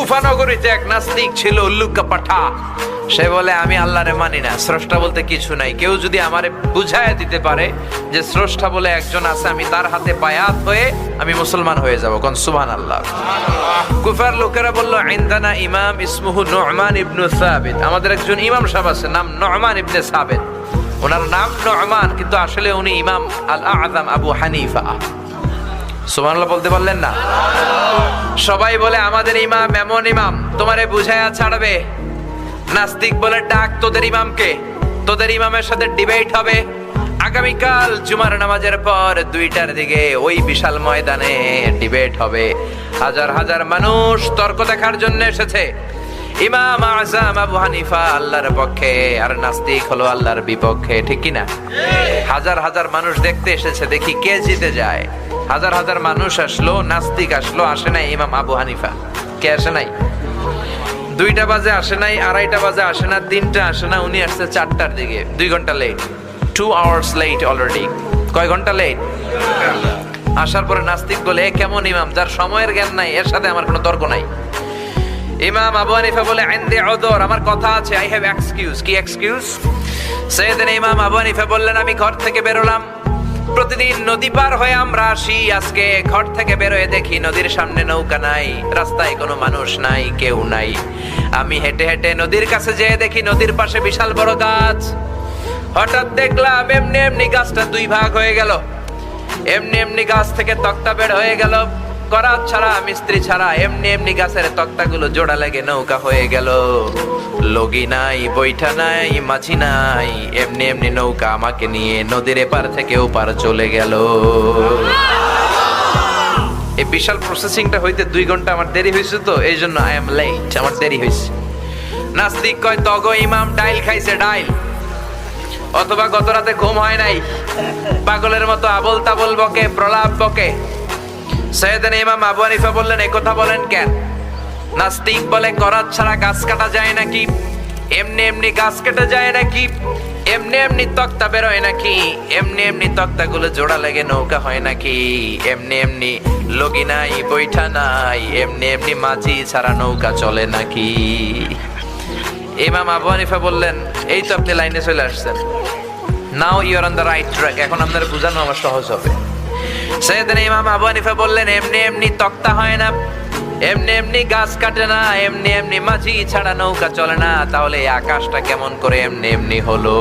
কুফা নগরীতে এক নাস্তিক ছিল, উল্লুকা পাঠা। সে বলে আমি আল্লাহরে মানি না, স্রষ্টা বলতে কিছু নাই। কেউ যদি আমারে বুঝায় দিতে পারে যে স্রষ্টা বলে একজন আছে, আমি তার হাতে বায়াত হয়ে আমি মুসলমান হয়ে যাব। কোন সুবহানাল্লাহ। কুফার লোকেরা বলল, ইনদানা ইমাম ইসমুহু নু'মান ইবনে সাবিত, আমাদের একজন ইমাম সাহেব আছে, নাম নু'মান ইবনে সাবিত। ওনার নাম নু'মান, কিন্তু আসলে উনি ইমাম আল আযম আবু হানিফা। সুবহানাল্লাহ বলতে পারলেন না? সবাই বলে আমাদের ইমাম এমন ইমাম তোমারে বুঝায়া ছাড়বে। নাস্তিক বলে, ডাক তোদের ইমামকে, তোদের ইমামের সাথে ডিবেট হবে আগামীকাল জুমার নামাজের পর 2টার দিকে ওই বিশাল ময়দানে ডিবেট হবে। হাজার হাজার মানুষ তর্ক দেখার জন্য এসেছে। ইমাম আযম আবু হানিফা আল্লাহর পক্ষে, আর নাস্তিক হলো আল্লাহর বিপক্ষে, ঠিক কি না? হাজার হাজার মানুষ দেখতে এসেছে, দেখি কে জিতে যায়। হাজার হাজার মানুষ আসলো, নাস্তিক আসলো, আসে নাই ইমাম আবু হানিফা। কে আসে নাই? 2টা বাজে আসে নাই, 2:30 বাজে আসে না, 3টা আসে না, উনি আসছে 4টার দিকে। 2 ঘন্টা লেট, 2 hours লেট অলরেডি। কয় ঘন্টা লেট? আসার পরে নাস্তিক বলে, এ কেমন ইমাম যার সময়ের জ্ঞান নাই, এর সাথে আমার কোনো তর্ক নাই। ইমাম আবু হানিফা বলে, ইনদি উযর, আমার কথা আছে, আই হ্যাভ এক্সকিউজ। কি এক্সকিউজ? সাইয়েদনা ইমাম আবু হানিফা বললেন, আমি ঘর থেকে বেরোলাম, প্রতিদিন নদী পার হয়ে আমরা আসি। আজকে ঘর থেকে বেরোয় দেখি নদীর সামনে নৌকা নাই, রাস্তায় কোনো মানুষ নাই, কেউ নাই। আমি হেঁটে হেঁটে নদীর কাছে যেয়ে দেখি নদীর পাশে বিশাল বড় গাছ। হঠাৎ দেখলাম এমনি এমনি গাছটা 2 ভাগ হয়ে গেল। এমনি এমনি গাছ থেকে তক্তা বের হয়ে গেল, করাত ছাড়া, মিস্ত্রি ছাড়া। এমনি এমনি গাছের তক্তাগুলো জোড়া লেগে নৌকা হয়ে গেল। লগি নাই, বৈঠা নাই, মাঝি নাই, এমনি এমনি নৌকা আমাকে নিয়ে নদীর এপার থেকে ওপার চলে গেল। এই বিশাল প্রসেসিংটা হইতে 2 ঘন্টা আমার দেরি হয়েছে, তো এই জন্য আই এম লেট, আমার দেরি হয়েছে। নাস্তিক কয়, তগো ইমাম ডাইল খাইছে, ডাইল। অথবা গত রাতে ঘুম হয় নাই, পাগলের মতো আবল তাবল বকে, প্রলাপ বকে। সাইয়েদনা ইমাম আবু হানিফা বললেন, এই কথা বলেন কেন? নাস্তিক বলে, করাত ছাড়া গাছ কাটা যায় নাকি? এমনি এমনি গাছ কেটে যায় নাকি? এমনি এমনি তক্তা বেরোয় নাকি? এমনি এমনি তক্তাগুলো জোড়া লেগে নৌকা হয় নাকি? এমনি এমনি লগি নাই, বৈঠা নাই, এমনি এমনি মাঝি ছাড়া নৌকা চলে নাকি? ইমাম আবু হানিফা বললেন, এই তো আপনি লাইনে চলে আসছেন, now you are on the right track, এখন আপনার বোঝানো আমার সহজ হবে। সাইয়েদনা ইমাম আবু হানিফা বললেন, এমনি এমনি তক্তা হয় না, এমনি এমনি গাছ কাটে না, এমনি এমনি মাঝি ছাড়া নৌকা চলে না। তাহলে এই আকাশটা কেমন করে এমনি এমনি হলো?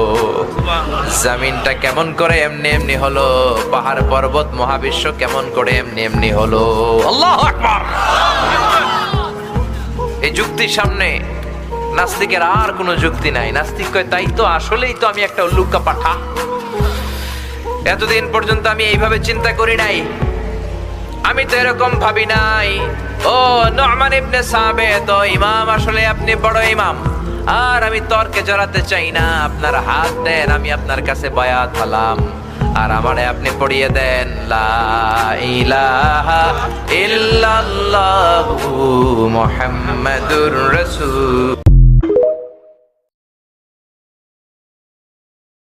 জমিনটা কেমন করে এমনি এমনি হলো? পাহাড় পর্বত মহাবিশ্ব কেমন করে এমনি এমনি হলো? আল্লাহু আকবার। এই যুক্তির সামনে নাস্তিকের আর কোনো যুক্তি নাই। নাস্তিক কয়, তাই তো, আসলেই তো আমি একটা উল্লুকা পাঠা। এতদিন পর্যন্ত আমি এইভাবে চিন্তা করি নাই, আমি তো এরকম ভাবি নাই। ও নু'মান ইবনে সাবিত, ও ইমাম, আসলে আপনি বড় ইমাম, আর আমি তর্কে জড়াতে চাই না। আপনার হাত দেন, আমি আপনার কাছে বায়াত হলাম, আর আমারে আপনি পড়িয়ে দেন লা ইলাহা ইল্লাল্লাহু মুহাম্মাদুর রাসূল।